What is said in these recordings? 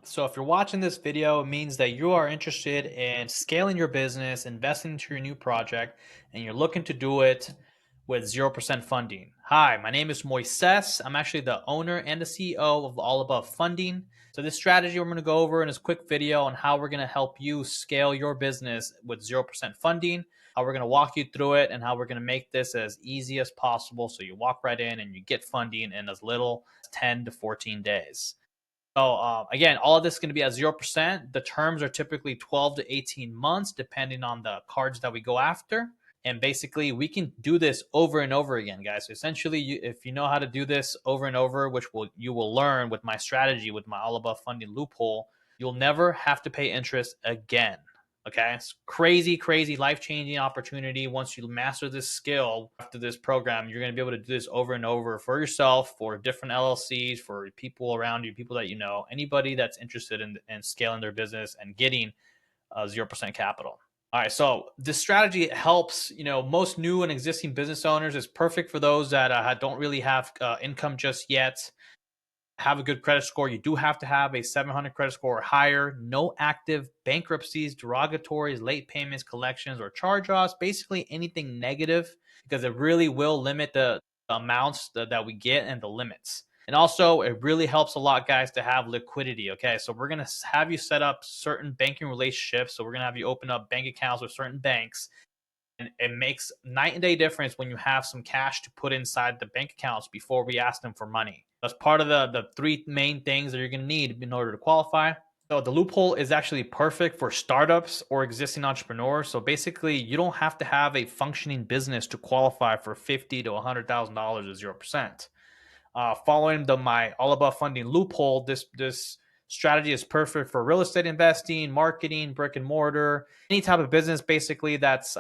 So if you're watching this video, it means that you are interested in scaling your business, investing into your new project, and you're looking to do it with 0% funding. Hi, my name is Moises. I'm actually the owner and the CEO of All Above Funding. So this strategy we're going to go over in this quick video on how we're going to help you scale your business with 0% funding, how we're going to walk you through it, and how we're going to make this as easy as possible so you walk right in and you get funding in as little as 10 to 14 days. So again, all of this is going to be at 0%. The terms are typically 12 to 18 months, depending on the cards that we go after. And basically, we can do this over and over again, guys. So essentially, if you know how to do this over and over, which you will learn with my strategy, with my All Above Funding Loophole, you'll never have to pay interest again. Okay, it's crazy, crazy, life changing opportunity. Once you master this skill after this program, you're going to be able to do this over and over for yourself, for different LLCs, for people around you, people that you know, anybody that's interested in scaling their business and getting 0% capital. All right, so this strategy helps, most new and existing business owners. Is perfect for those that don't really have income just yet, have a good credit score. You do have to have a 700 credit score or higher, no active bankruptcies, derogatories, late payments, collections, or charge-offs, basically anything negative, because it really will limit the amounts that we get and the limits. And also, it really helps a lot, guys, to have liquidity. Okay, so we're going to have you set up certain banking relationships. So we're going to have you open up bank accounts with certain banks, and it makes night and day difference when you have some cash to put inside the bank accounts before we ask them for money. That's part of the three main things that you're going to need in order to qualify. So the loophole is actually perfect for startups or existing entrepreneurs. So basically, you don't have to have a functioning business to qualify for $50,000 to $100,000 at 0%. Following my All Above Funding Loophole, this strategy is perfect for real estate investing, marketing, brick and mortar, any type of business basically that's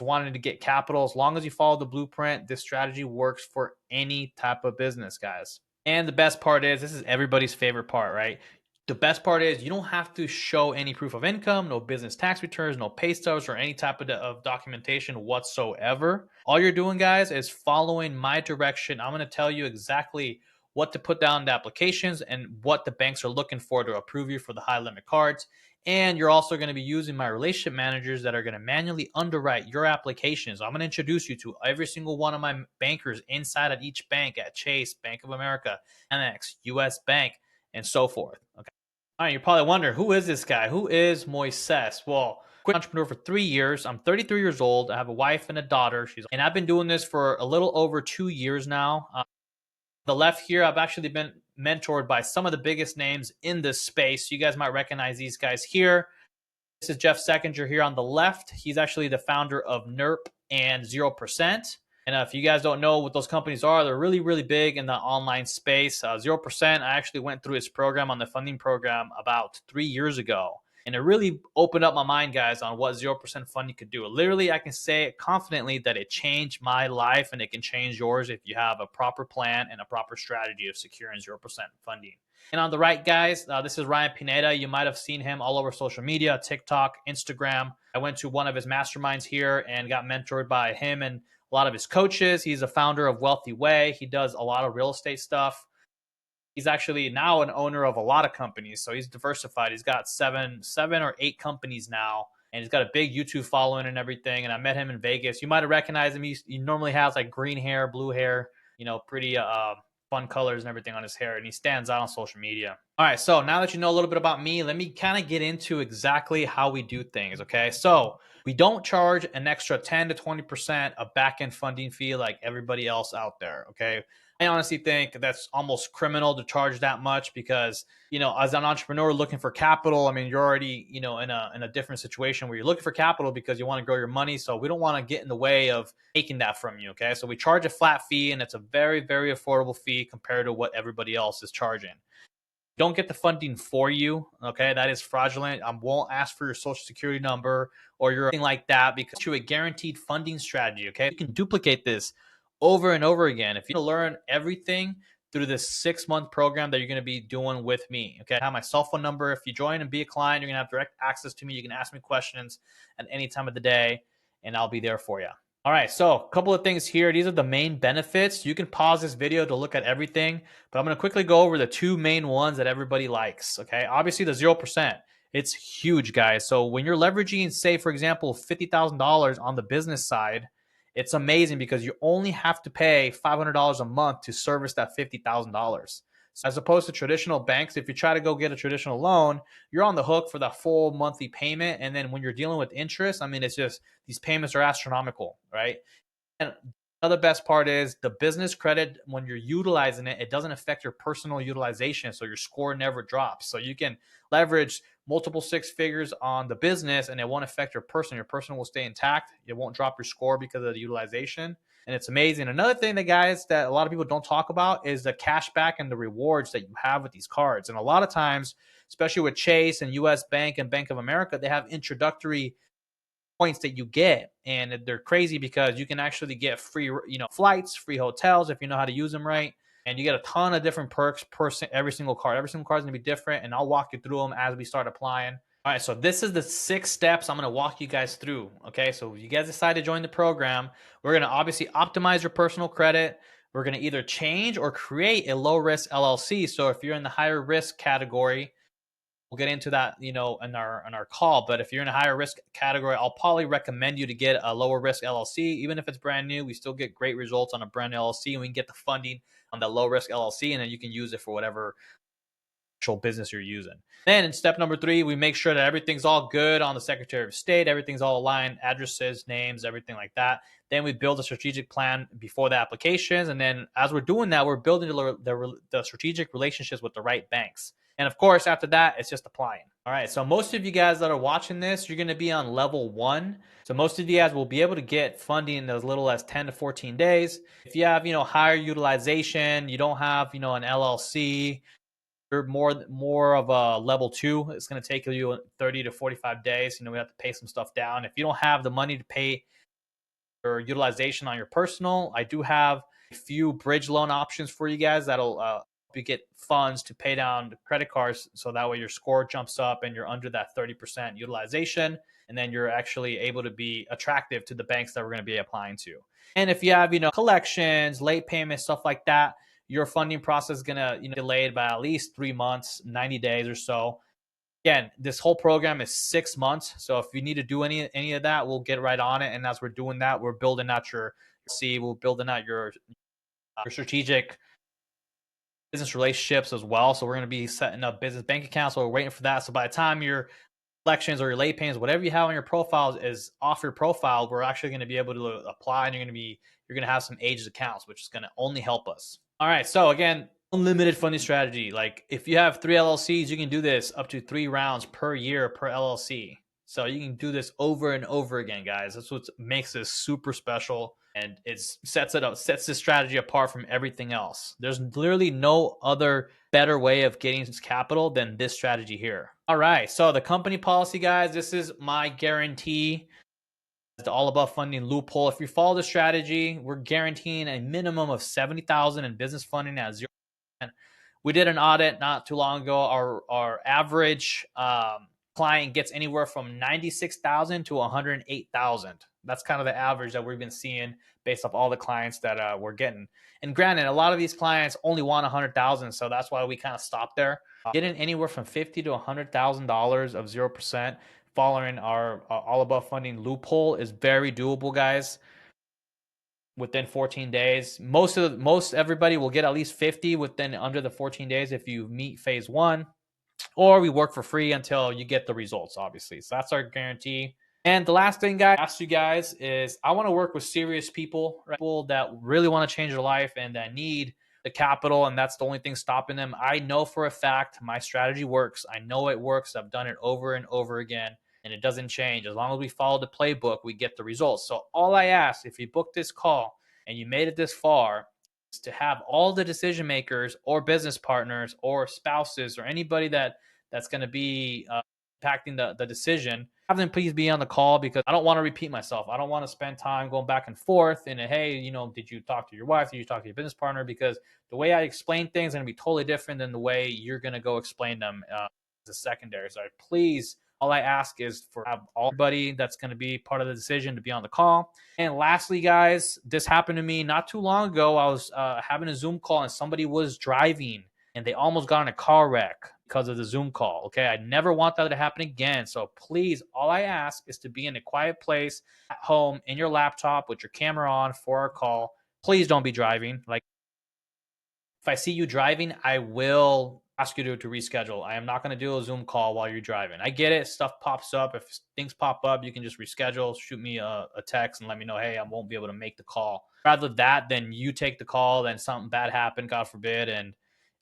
wanting to get capital. As long as you follow the blueprint, this strategy works for any type of business, guys. And the best part is, this is everybody's favorite part, right? The best part is you don't have to show any proof of income, no business tax returns, no pay stubs, or any type of documentation whatsoever. All you're doing, guys, is following my direction. I'm going to tell you exactly what to put down in the applications and what the banks are looking for to approve you for the high limit cards. And you're also going to be using my relationship managers that are going to manually underwrite your applications. I'm going to introduce you to every single one of my bankers inside of each bank at Chase, Bank of America, MX, US Bank, and so forth. Okay. All right, you're probably wondering, who is this guy? Who is Moises? Well, quit entrepreneur for 3 years. I'm 33 years old. I have a wife and a daughter. And I've been doing this for a little over 2 years now. The left here, I've actually been mentored by some of the biggest names in this space. You guys might recognize these guys here. This is Jeff Seckinger here on the left. He's actually the founder of NERP and 0%. And if you guys don't know what those companies are, they're really, really big in the online space. 0%, I actually went through his program on the funding program about 3 years ago. And it really opened up my mind, guys, on what 0% funding could do. Literally, I can say confidently that it changed my life, and it can change yours if you have a proper plan and a proper strategy of securing 0% funding. And on the right, guys, this is Ryan Pineda. You might have seen him all over social media, TikTok, Instagram. I went to one of his masterminds here and got mentored by him and a lot of his coaches. He's a founder of Wealthy Way. He does a lot of real estate stuff. He's actually now an owner of a lot of companies, so he's diversified. He's got seven or eight companies now, and he's got a big YouTube following and everything. And I met him in Vegas. You might have recognized him. He normally has like green hair, blue hair, pretty fun colors and everything on his hair, and he stands out on social media. All right, so now that you know a little bit about me, let me kind of get into exactly how we do things, okay? So we don't charge an extra 10 to 20% of back-end funding fee like everybody else out there, okay? I honestly think that's almost criminal to charge that much because, as an entrepreneur looking for capital, I mean, you're already, in a different situation where you're looking for capital because you want to grow your money. So we don't want to get in the way of taking that from you. Okay. So we charge a flat fee, and it's a very, very affordable fee compared to what everybody else is charging. Don't get the funding for you. Okay. That is fraudulent. I won't ask for your social security number or your thing like that, because you're a guaranteed funding strategy. Okay. You can duplicate this over and over again. If you learn everything through this 6-month program that you're going to be doing with me. Okay. I have my cell phone number. If you join and be a client, you're going to have direct access to me. You can ask me questions at any time of the day, and I'll be there for you. All right, so a couple of things here. These are the main benefits. You can pause this video to look at everything, but I'm going to quickly go over the two main ones that everybody likes. Okay, obviously the 0%. It's huge, guys. So when you're leveraging, say, for example, $50,000 on the business side, it's amazing because you only have to pay $500 a month to service that $50,000. So as opposed to traditional banks, if you try to go get a traditional loan, you're on the hook for the full monthly payment. And then when you're dealing with interest, I mean, it's just these payments are astronomical, right? And another best part is the business credit, when you're utilizing it, it doesn't affect your personal utilization. So your score never drops. So you can leverage multiple six figures on the business and it won't affect your personal. Your personal will stay intact. It won't drop your score because of the utilization. And it's amazing. Another thing that guys that a lot of people don't talk about is the cash back and the rewards that you have with these cards. And a lot of times, especially with Chase and US Bank and Bank of America, they have introductory points that you get, and they're crazy because you can actually get free flights, free hotels if you know how to use them right, and you get a ton of different perks per every single card. Every single card is going to be different, and I'll walk you through them as we start applying. All right, so this is the 6 steps I'm going to walk you guys through. Okay, so if you guys decide to join the program, we're going to obviously optimize your personal credit. We're going to either change or create a low risk LLC. So if you're in the higher risk category, we'll get into that, in our call. But if you're in a higher risk category, I'll probably recommend you to get a lower risk LLC. Even if it's brand new, we still get great results on a brand new LLC, and we can get the funding on the low risk LLC, and then you can use it for whatever actual business you're using. Then in step number 3, we make sure that everything's all good on the Secretary of State, everything's all aligned, addresses, names, everything like that. Then we build a strategic plan before the applications, and then as we're doing that, we're building the strategic relationships with the right banks. And of course, after that, it's just applying. All right, so most of you guys that are watching this, you're going to be on level 1. So most of you guys will be able to get funding in as little as 10 to 14 days. If you have, higher utilization, you don't have, an LLC, you're more of a level 2. It's going to take you 30 to 45 days. We have to pay some stuff down. If you don't have the money to pay your utilization on your personal, I do have a few bridge loan options for you guys that'll help you get funds to pay down the credit cards, so that way your score jumps up and you're under that 30% utilization, and then you're actually able to be attractive to the banks that we're going to be applying to. And if you have collections, late payments, stuff like that, your funding process is going to delayed by at least 3 months, 90 days or so. Again, this whole program is 6 months. So if you need to do any of that, we'll get right on it. And as we're doing that, we're building out we're building out your strategic business relationships as well. So we're going to be setting up business bank accounts. So we're waiting for that. So by the time your collections or your late payments, whatever you have on your profile is off your profile, we're actually going to be able to apply, and you're going to have some aged accounts, which is going to only help us. All right. So again, unlimited funding strategy. Like if you have 3 LLCs, you can do this up to 3 rounds per year per LLC. So you can do this over and over again, guys. That's what makes this super special, and it sets this strategy apart from everything else. There's literally no other better way of getting capital than this strategy here. All right, so the company policy, guys, this is my guarantee. The All Above Funding Loophole. If you follow the strategy, we're guaranteeing a minimum of $70,000 in business funding at 0%. We did an audit not too long ago. Our average client gets anywhere from 96,000 to 108,000. That's kind of the average that we've been seeing based off all the clients that we're getting. And granted, a lot of these clients only want 100,000, so that's why we kind of stopped there. Getting anywhere from $50,000 to $100,000 of 0% following our All Above Funding Loophole is very doable, guys. Within 14 days, most everybody will get at least 50 within under the 14 days if you meet phase 1, or we work for free until you get the results, obviously. So that's our guarantee. And the last thing, guys, I ask you guys is I want to work with serious people, right? People that really want to change their life and that need the capital, and that's the only thing stopping them. I know for a fact my strategy works. I know it works. I've done it over and over again, and it doesn't change. As long as we follow the playbook, we get the results. So all I ask, if you book this call and you made it this far, is to have all the decision makers or business partners or spouses or anybody that's going to be impacting the decision, have them please be on the call, because I don't want to repeat myself. I don't want to spend time going back and forth and, hey, did you talk to your wife? Did you talk to your business partner? Because the way I explain things is going to be totally different than the way you're going to go explain them as a secondary. So please All I ask is for everybody that's going to be part of the decision to be on the call. And lastly, guys, this happened to me not too long ago. I was having a Zoom call and somebody was driving and they almost got in a car wreck because of the Zoom call. Okay. I never want that to happen again. So please, all I ask is to be in a quiet place at home in your laptop with your camera on for our call. Please don't be driving. Like, if I see you driving, I will ask you to reschedule. I am not going to do a Zoom call while you're driving. I get it. Stuff pops up. If things pop up, you can just reschedule, shoot me a text and let me know, hey, I won't be able to make the call. Rather that than you take the call, then something bad happened, God forbid. And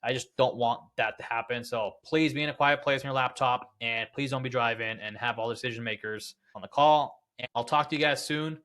I just don't want that to happen. So please be in a quiet place on your laptop and please don't be driving and have all the decision makers on the call. And I'll talk to you guys soon.